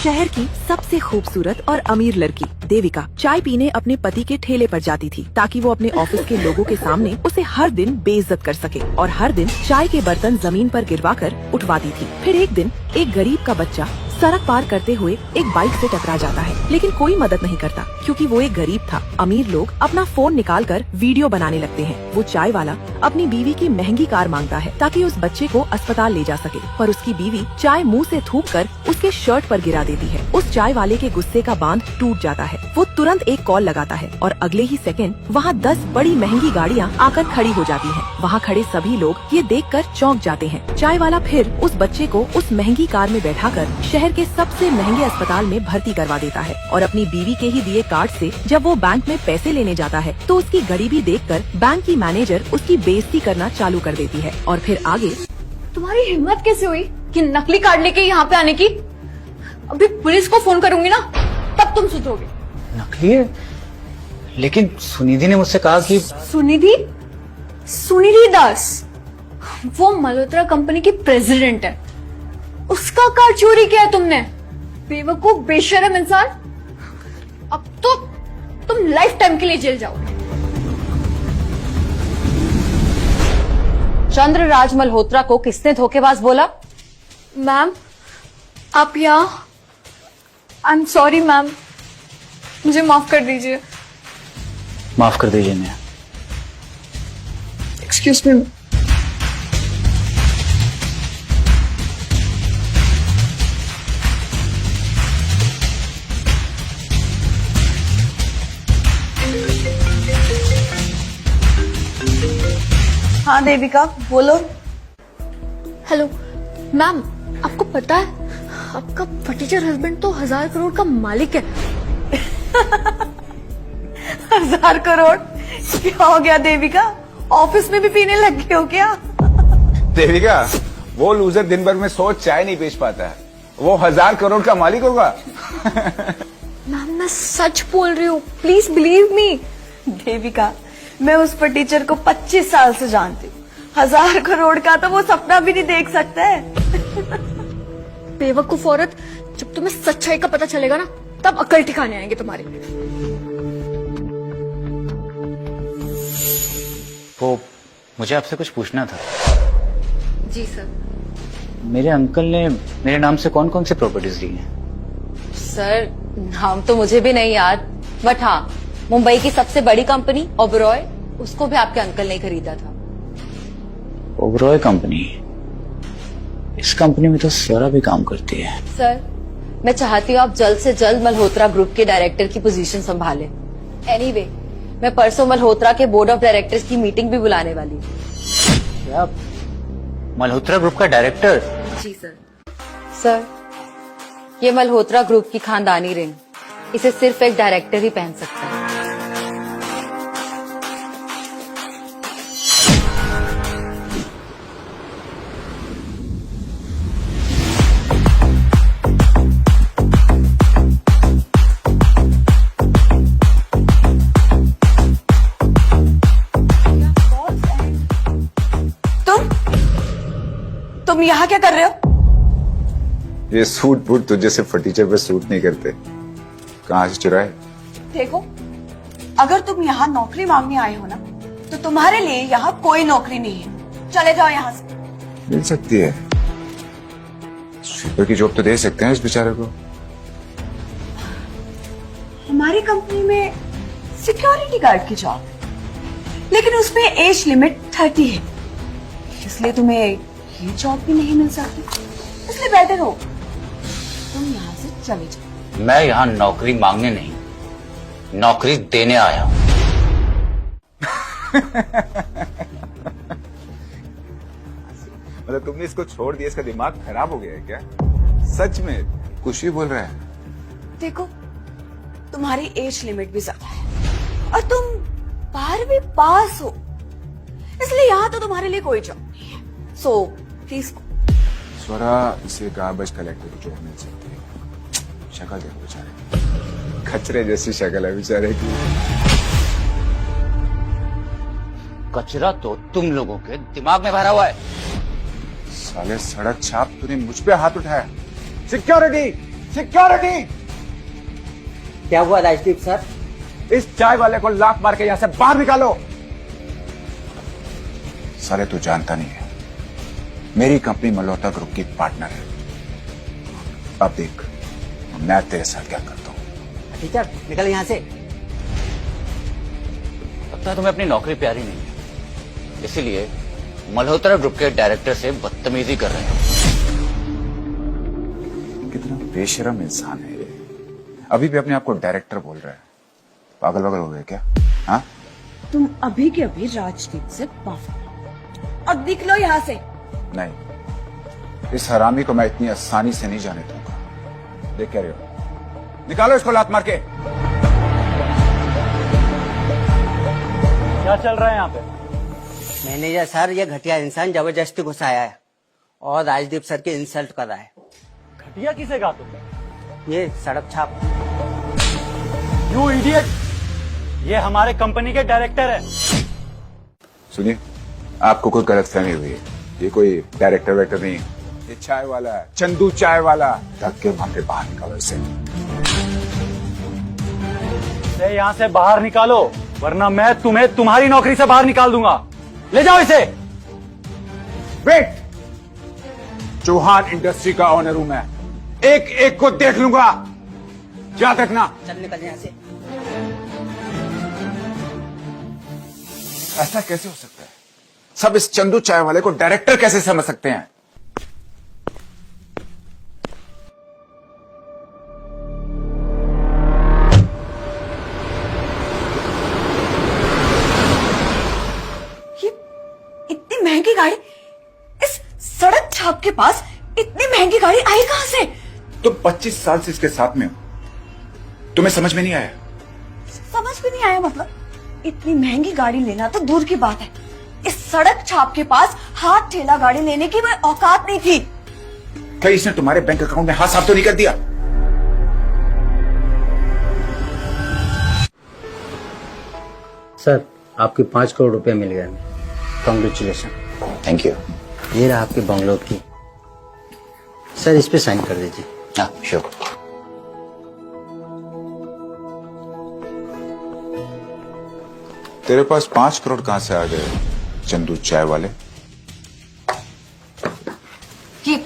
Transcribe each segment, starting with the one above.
शहर की सबसे खूबसूरत और अमीर लड़की देविका चाय पीने अपने पति के ठेले पर जाती थी ताकि वो अपने ऑफिस के लोगों के सामने उसे हर दिन बेइज्जत कर सके और हर दिन चाय के बर्तन जमीन पर गिरवाकर उठवाती थी। फिर एक दिन एक गरीब का बच्चा सड़क पार करते हुए एक बाइक से टकरा जाता है, लेकिन कोई मदद नहीं करता क्योंकि वो एक गरीब था। अमीर लोग अपना फोन निकालकर वीडियो बनाने लगते हैं। वो चाय वाला अपनी बीवी की महंगी कार मांगता है ताकि उस बच्चे को अस्पताल ले जा सके, पर उसकी बीवी चाय मुंह से थूककर उसके शर्ट पर गिरा देती है। उस चाय वाले के गुस्से का बांध टूट जाता है। वो तुरंत एक कॉल लगाता है और अगले ही सेकंड वहाँ 10 बड़ी महंगी गाड़ियाँ आकर खड़ी हो जाती हैं। वहाँ खड़े सभी लोग ये देखकर चौंक जाते हैं। चाय वाला फिर उस बच्चे को उस महंगी कार में बैठाकर शहर के सबसे महंगे अस्पताल में भर्ती करवा देता है और अपनी बीवी के ही दिए कार्ड से जब वो बैंक में पैसे लेने जाता है तो उसकी गरीबी देखकर बैंक की मैनेजर उसकी बेइज्जती करना चालू कर देती है। और फिर आगे, तुम्हारी हिम्मत कैसे हुई कि नकली कार्ड लेके यहाँ पे आने की? अभी पुलिस को फोन करूंगी ना, तब तुम सुधरोगे। नकली है? लेकिन सुनिधि ने मुझसे कहा कि सुनिधि दास, वो मल्होत्रा कंपनी की प्रेसिडेंट है, उसका कार्ड चोरी किया है तुमने। बेवकूफ बेशरम इंसान, अब तो तुम लाइफ टाइम के लिए जेल जाओगे। चंद्रराज मल्होत्रा को किसने धोखेबाज बोला? मैम, आप यहाँ? आई एम सॉरी मैम, मुझे माफ कर दीजिए। माफ कर दीजिए मैं। Excuse me. हाँ देविका, बोलो। हेलो मैम, आपको पता है आपका फटीचर हस्बैंड तो 1000 करोड़ का मालिक है। 1000 करोड़? क्या हो गया देविका, ऑफिस में भी पीने लग गए हो क्या? देविका, वो लूजर दिन भर में 100 चाय नहीं बेच पाता है, वो 1000 करोड़ का मालिक होगा। मैम मैं सच बोल रही हूँ, प्लीज बिलीव मी। देविका, मैं उस पर टीचर को 25 साल से जानती हूँ। 1000 करोड़ का तो वो सपना भी नहीं देख सकता है। बेवकूफ औरत, जब तुम्हें सच्चाई का पता चलेगा ना, तब अकल ठिकाने आएंगे तुम्हारे। वो मुझे आपसे कुछ पूछना था। जी सर। मेरे अंकल ने मेरे नाम से कौन कौन सी प्रॉपर्टीज ली हैं? सर, नाम तो मुझे भी नहीं याद, बट हाँ, मुंबई की सबसे बड़ी कंपनी ओबरॉय, उसको भी आपके अंकल ने खरीदा था। ओबरॉय कंपनी? इस कंपनी में तो स्वरा भी काम करती है। सर, मैं चाहती हूँ आप जल्द से जल्द मल्होत्रा ग्रुप के डायरेक्टर की पोजीशन संभालें। एनीवे, मैं परसों मल्होत्रा के बोर्ड ऑफ डायरेक्टर्स की मीटिंग भी बुलाने वाली हूँ। क्या मल्होत्रा ग्रुप का डायरेक्टर? जी सर। सर, ये मल्होत्रा ग्रुप की खानदानी रिंग, इसे सिर्फ एक डायरेक्टर ही पहन सकता है। तुम यहाँ क्या कर रहे हो? ये सूट बूट तुझे से फटीचर पे सूट नहीं करते, कहाँ से चुराए? देखो, अगर तुम यहाँ नौकरी मांगने आए हो ना, तो तुम्हारे लिए यहाँ कोई नौकरी नहीं है। चले जाओ यहाँ से। मिल सकती है, स्वीपर की जॉब तो दे सकते हैं इस बेचारे को। हमारी कंपनी में सिक्योरिटी गार्ड की जॉब है, लेकिन उसमें एज लिमिट 30 है, इसलिए तुम्हें ये जॉब भी नहीं मिल सकती। इसलिए बेटर हो तुम यहाँ से चले जाओ। मैं यहाँ नौकरी मांगने नहीं, नौकरी देने आया हूँ। मतलब तुमने इसको छोड़ दिया, इसका दिमाग खराब हो गया है क्या? सच में कुछ भी बोल रहा है। देखो, तुम्हारी एज लिमिट भी ज्यादा है और तुम 12वीं पास हो, इसलिए यहाँ तो तुम्हारे लिए कोई जॉब नहीं है। सो प्लीज स्वरा, इसे गार्बेज कलेक्टर की जॉब मिल सकती है। शक्ल देखो बेचारे, खचरे जैसी शक्ल है बेचारे की। कचरा तो तुम लोगों के दिमाग में भरा हुआ है। साले सड़क छाप तूने मुझ पे हाथ उठाया। Security, security! क्या हुआ राजदीप सर? इस चाय वाले को लात मार के यहां से बाहर निकालो। साले तू जानता नहीं है, मेरी कंपनी मल्होत्रा ग्रुप की पार्टनर है। अब देख मैं तेरे साथ क्या करता हूं। टीचर निकल यहाँ से। लगता है तुम्हें अपनी नौकरी प्यारी नहीं है, इसीलिए मल्होत्रा ग्रुप के डायरेक्टर से बदतमीजी कर रहे हो। कितना बेशरम इंसान है ये, अभी भी अपने आप को डायरेक्टर बोल रहा है। पागल वगल हो गए क्या? हाँ, तुम अभी के अभी राजदीप से माफी, अब निकलो यहाँ से। नहीं, इस हरामी को मैं इतनी आसानी से नहीं जाने दूंगा। देख क्या रहे हो, निकालो इसको लात मार के। क्या चल रहा है यहाँ पे? मैनेजर सर, ये घटिया इंसान जबरदस्ती घुसाया है और राजदीप सर की इंसल्ट कर रहा है। घटिया किसे कहा तुमने? ये सड़क छाप। You idiot! ये हमारे कंपनी के डायरेक्टर है। सुनिए, आपको कोई गलतफहमी हुई है, ये कोई डायरेक्टर वेक्टर नहीं है, ये चाय वाला है, चंदू चाय वाला। ढक के वहां पे बाहर निकालो इसे। इसे यहाँ से बाहर निकालो, वरना मैं तुम्हें तुम्हारी नौकरी से बाहर निकाल दूंगा। ले जाओ इसे। वेट, चौहान इंडस्ट्री का ऑनर हूं मैं, एक एक को देख लूंगा, याद रखना। चल निकल यहाँ से। ऐसा कैसे हो सकता है? सब इस चंदू चाय वाले को डायरेक्टर कैसे समझ सकते हैं? ये इतनी महंगी गाड़ी इस सड़क छाप के पास, इतनी महंगी गाड़ी आई कहां से? तुम 25 साल से इसके साथ में हो, तुम्हें समझ में नहीं आया? समझ भी नहीं आया मतलब? इतनी महंगी गाड़ी लेना तो दूर की बात है, इस सड़क छाप के पास हाथ ठेला गाड़ी लेने की कोई औकात नहीं थी। कहीं इसने तुम्हारे बैंक अकाउंट में हाथ साफ तो नहीं कर दिया? सर, आपके 5 करोड़ रुपए मिल गए। कॉन्ग्रेचुलेशन। Thank you. ये रहा आपके बंगलो की। सर, इस पे साइन कर दीजिए। हाँ, श्योर। तेरे पास 5 करोड़ कहां से आ गए चंदू चाय वाले? ये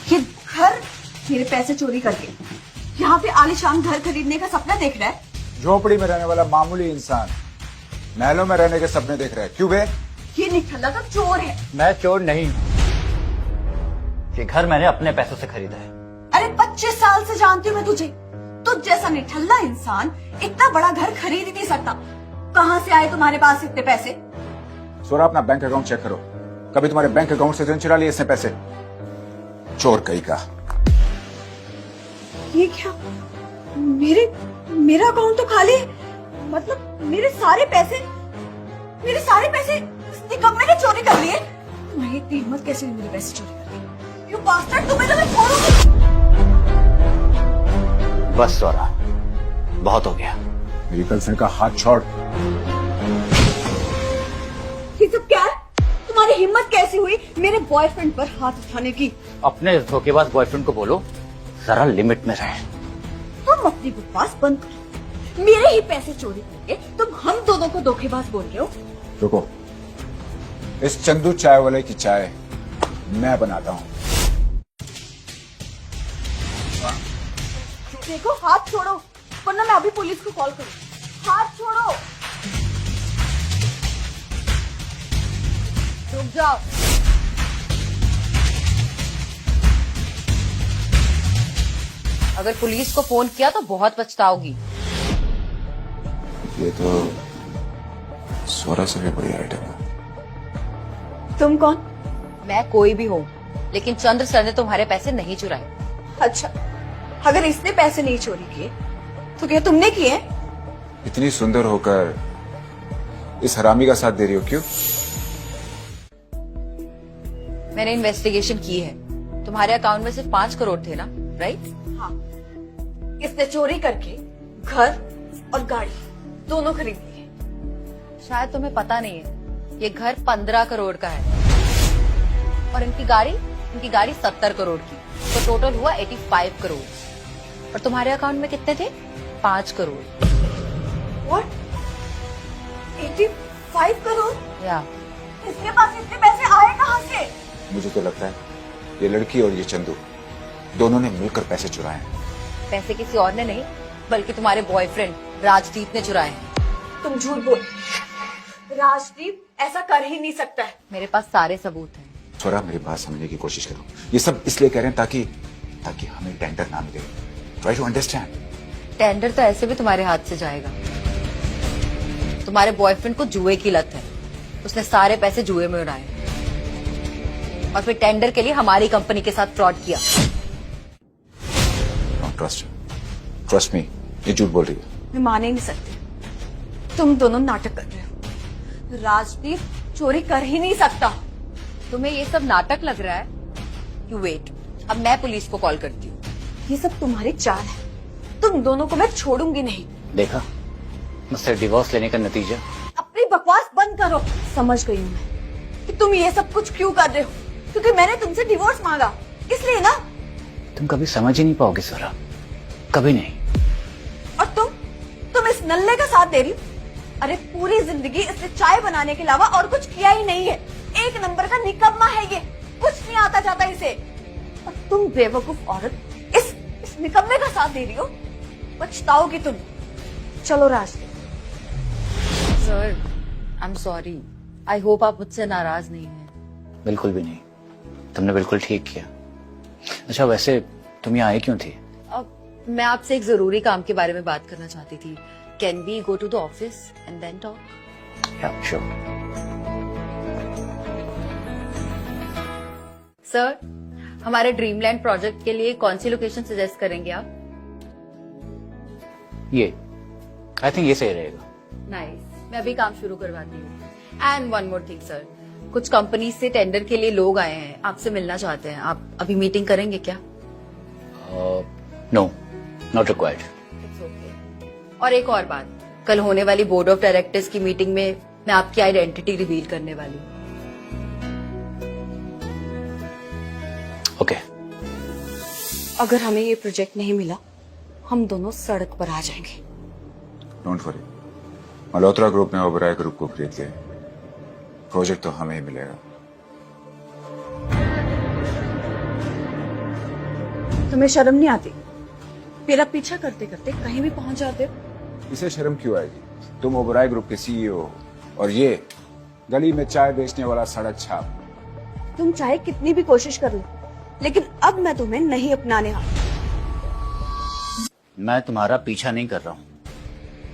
घर मेरे पैसे चोरी करके यहाँ पे आलीशान घर खरीदने का सपना देख रहा है। झोपड़ी में रहने वाला मामूली इंसान महलों में रहने के सपने देख रहा है, क्यों बे? ये निठल्ला तो चोर है। मैं चोर नहीं हूँ, ये घर मैंने अपने पैसों से खरीदा है। अरे 25 साल से जानती हूँ मैं तुझे, तुझ जैसा निठल्ला इंसान इतना बड़ा घर खरीद ही नहीं सकता। कहाँ से आए तुम्हारे पास इतने पैसे? सोरा, अपना बैंक अकाउंट चेक करो, कभी तुम्हारे बैंक अकाउंट से चुरा लिए इसने पैसे? चोर कहीं का। ये क्या? मेरा अकाउंट तो खाली है, मतलब मेरे सारे पैसे इस निकम्मे ने चोरी कर लिए। तुम्हारी इतनी हिम्मत कैसे हुई मेरे पैसे चोरी करने? यू बास्टर्ड, तुम्हें तो मैं छोड़ूंगी। बस सोरा, बहुत हो गया। मेरी गर्लफ्रेंड का हाथ छोड़। ये सब क्या है? तुम्हारी हिम्मत कैसे हुई मेरे बॉयफ्रेंड पर हाथ उठाने की? अपने इस धोखेबाज बॉयफ्रेंड को बोलो जरा लिमिट में रहे। तुम अपनी बकवास बंद करो। मेरे ही पैसे चोरी करके तुम हम दोनों को धोखेबाज बोल रहे हो। रुको, इस चंदू चाय वाले की चाय मैं बनाता हूँ। देखो, हाथ छोड़ो वरना मैं अभी पुलिस को कॉल करूँ। हाथ छोड़ो। रुक जाओ। अगर पुलिस को फोन किया तो बहुत पछताओगी। ये तो सोरा से भी बड़ी आइटम है। तुम कौन? मैं कोई भी हूँ, लेकिन चंद्र सर ने तुम्हारे पैसे नहीं चुराए। अच्छा, अगर इसने पैसे नहीं चोरी किए तो क्या तुमने किए? इतनी सुंदर होकर इस हरामी का साथ दे रही हो, क्यों? मैंने इन्वेस्टिगेशन की है। तुम्हारे अकाउंट में सिर्फ 5 करोड़ थे ना, राइट? हाँ, इसने चोरी करके घर और गाड़ी दोनों खरीद लिए। शायद तुम्हें पता नहीं है, ये घर 15 करोड़ का है और इनकी गाड़ी 70 करोड़ की, तो टोटल हुआ 85 करोड़। और तुम्हारे अकाउंट में कितने थे? 5 करोड़। व्हाट? 85 करोड़? या इसके पास इतने पैसे आए कहाँ से? मुझे तो लगता है ये लड़की और ये चंदू दोनों ने मिलकर पैसे चुराए हैं। पैसे किसी और ने नहीं, बल्कि तुम्हारे बॉयफ्रेंड राजदीप ने चुराए हैं। तुम झूठ बोल। राजदीप ऐसा कर ही नहीं सकता है। मेरे पास सारे सबूत हैं। स्वरा, मेरी बात समझने की कोशिश करो। ये सब इसलिए कह रहे हैं ताकि हमें टेंडर ना मिले। Try to understand. टेंडर तो ऐसे भी तुम्हारे हाथ से जाएगा। तुम्हारे बॉयफ्रेंड को जुए की लत है, उसने सारे पैसे जुए में उड़ाए और फिर टेंडर के लिए हमारी कंपनी के साथ फ्रॉड किया। ट्रस्ट मी, ये झूठ बोल रही है। मैं मान ही नहीं सकती। तुम दोनों नाटक कर रहे हो। राजदीप चोरी कर ही नहीं सकता। तुम्हें ये सब नाटक लग रहा है? यू वेट, अब मैं पुलिस को कॉल करती हूँ। ये सब तुम्हारी चाल है। तुम दोनों को मैं छोड़ूंगी नहीं। देखा मुझसे डिवोर्स लेने का नतीजा। अपनी बकवास बंद करो। समझ गई हूँ मैं कि तुम ये सब कुछ क्यों कर रहे हो, क्योंकि मैंने तुमसे डिवोर्स मांगा, इसलिए ना। तुम कभी समझ ही नहीं पाओगे स्वरा, कभी नहीं। और तुम इस नल्ले का साथ दे रही हो। अरे पूरी जिंदगी इसने चाय बनाने के अलावा और कुछ किया ही नहीं है। एक नंबर का निकम्मा है ये, कुछ नहीं आता जाता इसे। और तुम बेवकूफ औरत इस निकम्मे का साथ दे रही हो। पछताओगी तुम। चलो Rajdeep. Sir, I am sorry. I hope आप मुझसे नाराज नहीं हैं। बिल्कुल भी नहीं, तुमने बिल्कुल ठीक किया। अच्छा वैसे तुम यहाँ आई क्यों थी? अब मैं आपसे एक जरूरी काम के बारे में बात करना चाहती थी। Can we go to the office and then talk? या श्योर। सर, हमारे ड्रीमलैंड प्रोजेक्ट के लिए कौन सी लोकेशन सजेस्ट करेंगे आप? ये आई थिंक ये सही रहेगा। नाइस, मैं अभी काम शुरू करवाती हूँ। And one more thing sir, कुछ कंपनी से टेंडर के लिए लोग आए हैं, आपसे मिलना चाहते हैं। आप अभी मीटिंग करेंगे क्या? No, not required. It's okay. और एक और बात, कल होने वाली बोर्ड ऑफ डायरेक्टर्स की मीटिंग में मैं आपकी आइडेंटिटी रिवील करने वाली हूँ। ओके। अगर हमें ये प्रोजेक्ट नहीं मिला, हम दोनों सड़क पर आ जाएंगे। डोंट वरी, मल्होत्रा ग्रुप ने ओबेरॉय ग्रुप को खरीद लिया। प्रोजेक्ट तो हमें ही मिलेगा। तुम्हें शर्म नहीं आती? मेरा पीछा करते करते कहीं भी पहुंच जाते हो। इसे शर्म क्यों आएगी? तुम ओबेरॉय ग्रुप के सीईओ हो और ये गली में चाय बेचने वाला सड़क छाप। तुम चाहे कितनी भी कोशिश कर लो, लेकिन अब मैं तुम्हें नहीं अपनाने वाली। मैं तुम्हारा पीछा नहीं कर रहा हूँ,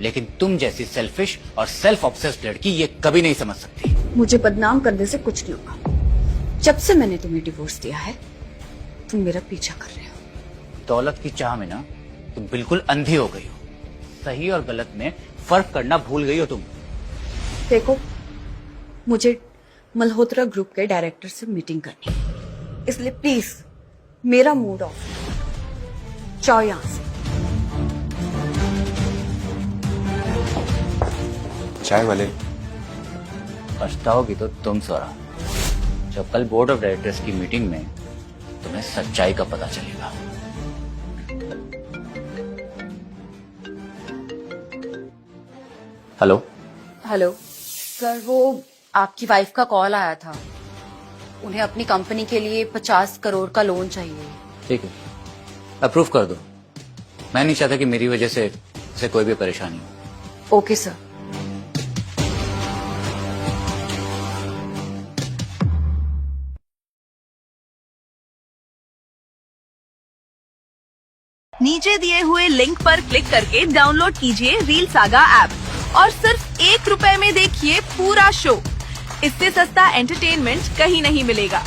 लेकिन तुम जैसी सेल्फिश और सेल्फ ऑब्सेस्ड लड़की ये कभी नहीं समझ सकती। मुझे बदनाम करने से कुछ नहीं होगा। जब से मैंने तुम्हें डिवोर्स दिया है, तुम मेरा पीछा कर रहे हो। दौलत की चाह में ना तुम बिल्कुल अंधी हो गई हो। सही और गलत में फर्क करना भूल गई हो तुम। देखो, मुझे मल्होत्रा ग्रुप के डायरेक्टर से मीटिंग करनी है, इसलिए प्लीज मेरा मूड ऑफ। जाओ यहां से। चाय वाले पछताओगी तो तुम स्वरा, जब कल बोर्ड ऑफ डायरेक्टर्स की मीटिंग में तुम्हें सच्चाई का पता चलेगा। हेलो हेलो सर, वो आपकी वाइफ का कॉल आया था। उन्हें अपनी कंपनी के लिए 50 करोड़ का लोन चाहिए। ठीक है, अप्रूव कर दो। मैं नहीं चाहता कि मेरी वजह से उसे कोई भी परेशानी हो। Okay sir. नीचे दिए हुए लिंक पर क्लिक करके डाउनलोड कीजिए रील सागा ऐप और सिर्फ ₹1 में देखिए पूरा शो। इससे सस्ता एंटरटेनमेंट कहीं नहीं मिलेगा।